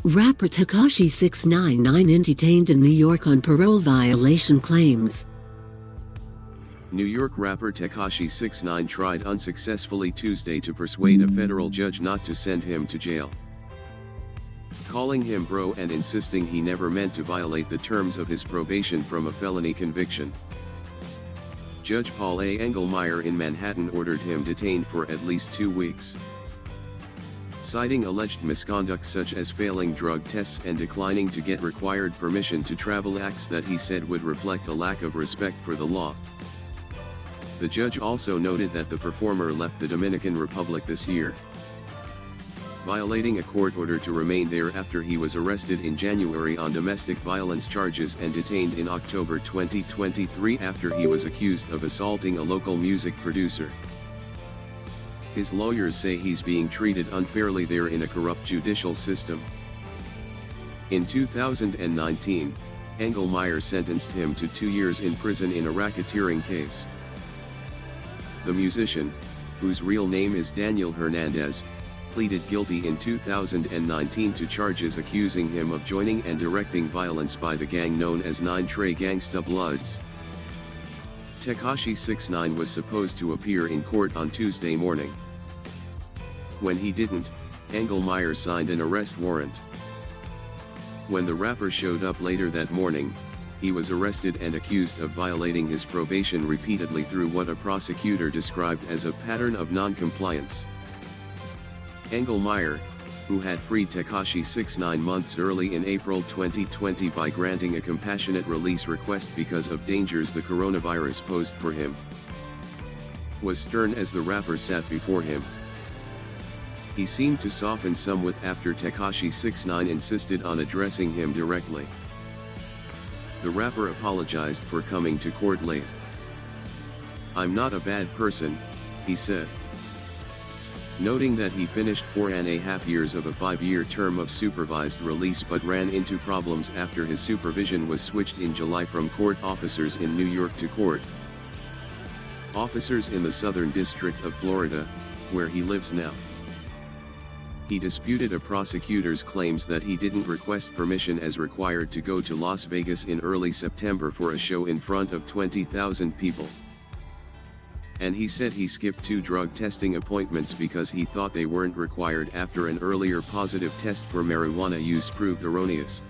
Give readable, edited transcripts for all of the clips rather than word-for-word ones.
Rapper Tekashi 6Ix9ine detained in New York on parole violation claims. New York rapper Tekashi 6ix9ine tried unsuccessfully Tuesday to persuade a federal judge not to send him to jail, calling him bro and insisting he never meant to violate the terms of his probation from a felony conviction. Judge Paul A. Engelmeyer in Manhattan ordered him detained for at least 2 weeks, citing alleged misconduct such as failing drug tests and declining to get required permission to travel, acts that he said would reflect a lack of respect for the law. The judge also noted that the performer left the Dominican Republic this year, violating a court order to remain there after he was arrested in January on domestic violence charges and detained in October 2023 after he was accused of assaulting a local music producer. His lawyers say he's being treated unfairly there in a corrupt judicial system. In 2019, Engelmeyer sentenced him to 2 years in prison in a racketeering case. The musician, whose real name is Daniel Hernandez, pleaded guilty in 2019 to charges accusing him of joining and directing violence by the gang known as 9 Trey Gangsta Bloods. Tekashi 6ix9ine was supposed to appear in court on Tuesday morning. When he didn't, Engelmeyer signed an arrest warrant. When the rapper showed up later that morning, he was arrested and accused of violating his probation repeatedly through what a prosecutor described as a pattern of non-compliance. Engelmeyer, who had freed Tekashi 6ix9ine months early in April 2020 by granting a compassionate release request because of dangers the coronavirus posed for him, was stern as the rapper sat before him. He seemed to soften somewhat after Tekashi 6ix9ine insisted on addressing him directly. The rapper apologized for coming to court late. "I'm not a bad person," he said, noting that he finished 4.5 years of a 5-year term of supervised release but ran into problems after his supervision was switched in July from court officers in New York to court officers in the Southern District of Florida, where he lives now. He disputed a prosecutor's claims that he didn't request permission as required to go to Las Vegas in early September for a show in front of 20,000 people. And he said he skipped 2 drug testing appointments because he thought they weren't required after an earlier positive test for marijuana use proved erroneous.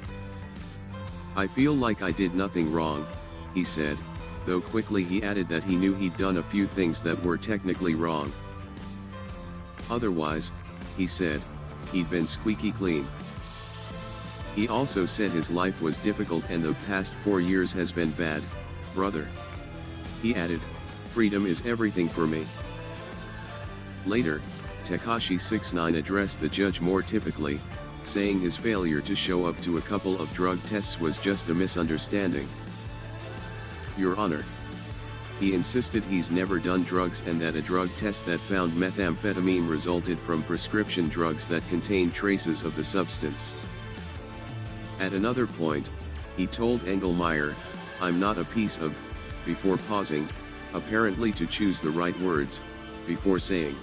"I feel like I did nothing wrong," he said, though quickly he added that he knew he'd done a few things that were technically wrong. Otherwise, he said, he'd been squeaky clean. He also said his life was difficult and the past 4 years has been bad, brother. He added, "Freedom is everything for me." Later, Tekashi 6ix9ine addressed the judge more typically, saying his failure to show up to a couple of drug tests was just a misunderstanding. "Your Honor," he insisted he's never done drugs and that a drug test that found methamphetamine resulted from prescription drugs that contained traces of the substance. At another point, he told Engelmeyer, "I'm not a piece of," before pausing, apparently to choose the right words, before saying,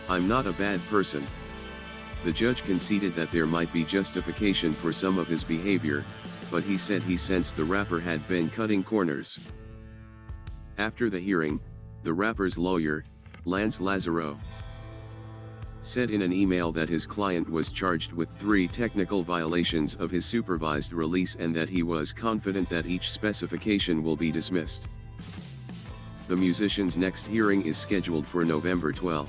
"I'm not a bad person." The judge conceded that there might be justification for some of his behavior, but he said he sensed the rapper had been cutting corners. After the hearing, the rapper's lawyer, Lance Lazaro, said in an email that his client was charged with 3 technical violations of his supervised release and that he was confident that each specification will be dismissed. The musician's next hearing is scheduled for November 12.